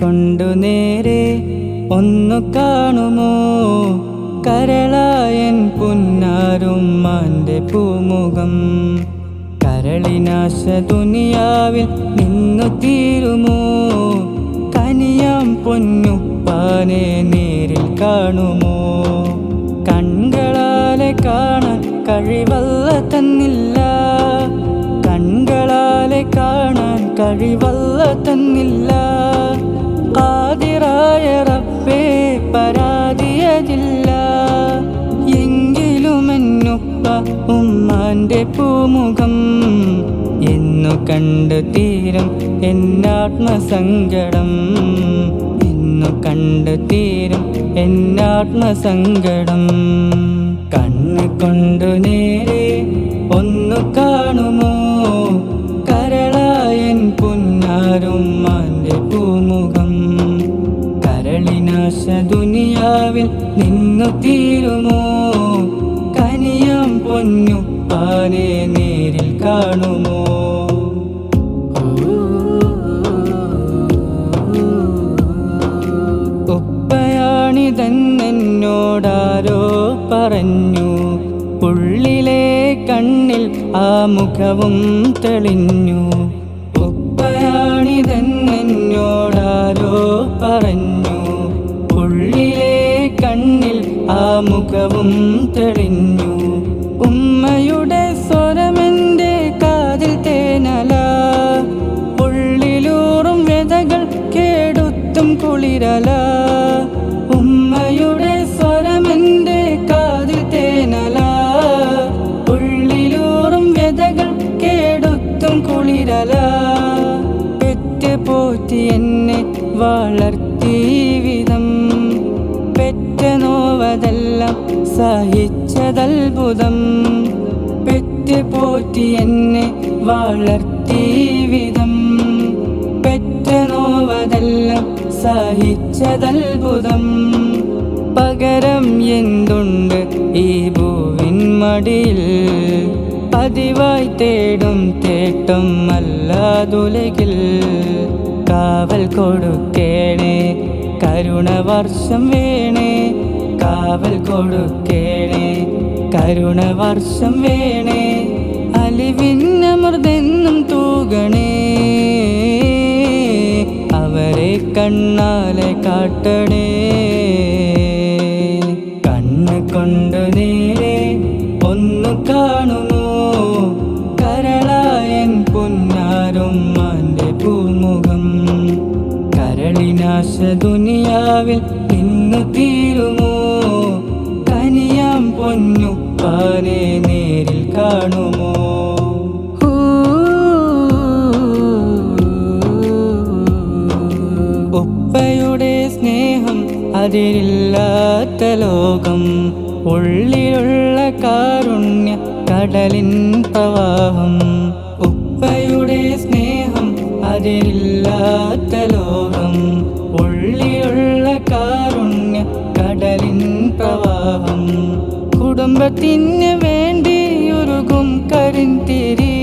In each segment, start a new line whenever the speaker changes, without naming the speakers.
കൊണ്ടു നേരെ ഒന്നു കാണുമോ കരളായൻ പുന്നാരുമ്മാന്റെ പൂമുഖം. കരളിനാശ ദുനിയാവിൽ നിന്നു തീരുമോ കനിയാം പൊന്നുപ്പാനെ നേരിൽ കാണുമോ. കൺകളാലെ കാണാൻ കഴിവല്ല തന്നില്ല, കൺകളാലെ കാണാൻ കഴിവല്ല തന്നില്ല. ഖാദിറായ റബ്ബേ പരാതിയതില്ല, എങ്കിലും എന്നുപ്പ ഉമ്മാന്റെ പൂമുഖം എന്നു കണ്ടു തീരും എന്നാത്മസങ്കടം, എന്നു കണ്ടു തീരും എന്നാത്മസങ്കടം. കണ്ണ് കൊണ്ടു നേരെ ഒന്നു കാണുമോ കരളായൻ പുന്നാരുമ്മാന്റെ പൂമുഖം. കരളിനാശ ദുനിയാവിൽ നിന്നു തീരുമോ കനിയാം പൊന്നുപ്പാനെ നേരിൽ കാണുമോ. ഉപ്പയാണിതെന്നോടാരോ പറഞ്ഞു, ഉള്ളിലെ കണ്ണിൽ ആ മുഖവും തെളിഞ്ഞു. ഉപ്പയാണിതെന്നോടാരോ പറഞ്ഞു, ഉള്ളിലെ കണ്ണിൽ ആ മുഖവും തെളിഞ്ഞു. ഉമ്മയുടെ സ്വരമെൻ്റെ കാതിൽ തേനല, ഉള്ളിലൂറും വ്യതകൾ കേടുത്തും കുളിരല. ഉമ്മയുടെ സ്വരമെൻ്റെ കാതിൽ തേനല, ഉള്ളിലൂറും വ്യതകൾ കേടുത്തും കുളിരല. പെറ്റ് പോറ്റി എന്നെ വളർത്തി വിധം, പെറ്റ നോവതെല്ലാം സഹിച്ചതത്ഭുതം. പെറ്റ് പോറ്റി എന്നെ വളർത്തി വിധം, പെറ്റ നോവതെല്ലാം സഹിച്ചതത്ഭുതം. പകരം എന്തുണ്ട് ഈ ഭൂവിൻ മടിയിൽ, പതിവായി തേടും തേട്ടം അല്ലാതുലകിൽ. കാവൽ കൊടുക്കേണേ കരുണവർഷം വേണേ, കാവൽ കൊടുക്കേണേ കരുണവർഷം വേണേ. അലിവിന്നമൃതെന്നും തൂകണേ, അവരെ കണ്ണാലെ കാട്ടണേ. കണ്ണ് കൊണ്ടു നേരെ ഒന്നു കാണുമോ കരളായൻ പുന്നാരുമ്മാന്റെ പൂമുഖം. കരളിനാശ ദുനിയാവിൽ നിന്നു തീരുമോ കനിയാം പൊന്നുപ്പാനെ നേരിൽ കാണുമോ. ഉപ്പയുടെ സ്നേഹം അതിരില്ലാത്ത ലോകം, ഉള്ളിലുള്ള കാരുണ്യ കടലിൻ പ്രവാഹം. ഉപ്പയുടെ സ്നേഹം അതിരില്ലാത്ത ലോകം, ഉള്ളിലുള്ള കാരുണ്യ കടലിൻ പ്രവാഹം. കുടുംബത്തിന് വേണ്ടി ഉരുകും കരിന്തിരി,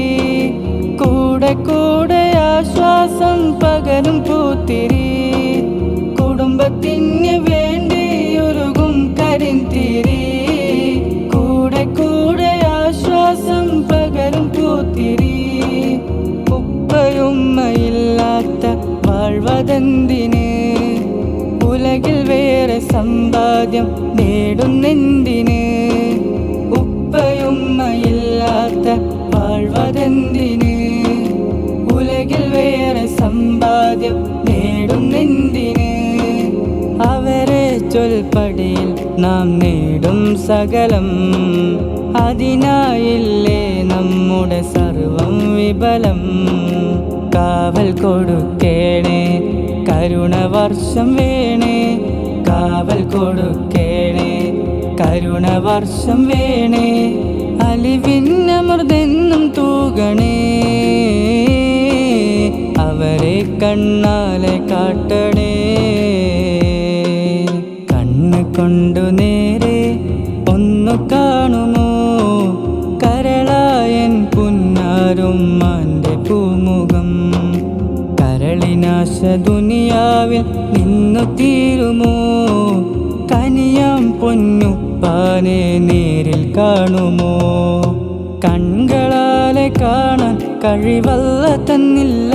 കൂടെ കൂടെ ആശ്വാസം പകരും പൂത്തിരി. കുടുംബത്തിന് വേണ്ടി ഉരുകും കരിന്തിരി, കൂടെ കൂടെ ആശ്വാസം പകരും പൂത്തിരി. ഉപ്പയുമ്മയില്ലാത്ത വാഴ്വതെന്തിന്, ഉലകിൽ വേറെ സമ്പാദ്യം നേടുന്നെന്തിന്. ഉപ്പയുമ്മയില്ലാത്ത വാഴ്വതെന്തിന്, ഉലകിൽ വേറെ സമ്പാദ്യം നേടുന്നെന്തിന്. അവരെ ചൊൽപ്പടിയിൽ നാം നേടും സകലം, അതിനായില്ലേ നമ്മുടെ സർവം വിബലം. കാവൽ കൊടുക്കേണേ കരുണവർഷം വേണേ, കാവൽ കൊടുക്കേണേ കരുണവർഷം വേണേ. അലിവിന്നമൃതെന്നും തൂകണേ, അവരെ കണ്ണാലെ കാട്ടണേ. കണ്ണ് കൊണ്ടു നേരെ ഒന്നു കാണുമോ കരളായൻ പുന്നാരുമ്മാന്റെ പൂമുഖം. കരളിനാ കരളിനാശ ദുനിയാവിൽ നിന്നു തീരുമോ? കനിയാം പൊന്നുപ്പാനെ നേരിൽ കാണുമോ? കൺകളാലെ കാണാൻ കഴിവല്ല തന്നില്ല,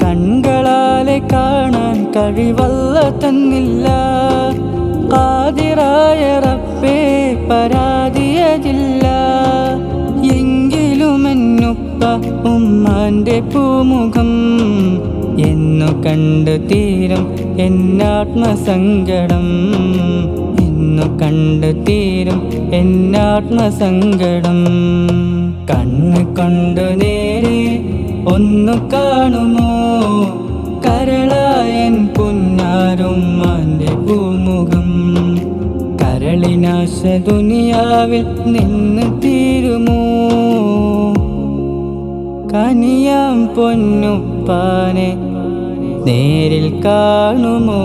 കൺകളാലെ കാണാൻ കഴിവല്ല തന്നില്ല. ഖാദിറായ റബ്ബേ പരാതിയതില്ല. എങ്കിലും എന്നുപ്പ ഉമ്മാന്റെ പൂമുഖം എന്നു കണ്ടു തീരും എന്നാത്മസങ്കടം, എന്നു കണ്ടു തീരും എന്നാത്മസങ്കടം. കണ്ണ് കൊണ്ടു നേരെ ഒന്നു കാണുമോ? കരളായൻ പുന്നാരുമ്മാന്റെ പൂമുഖം. കരളിനാശ ദുനിയാവിൽ നിന്ന് തീരുമോ? കനിയാം പൊന്നുപ്പാനെ നേരിൽ കാണുമോ?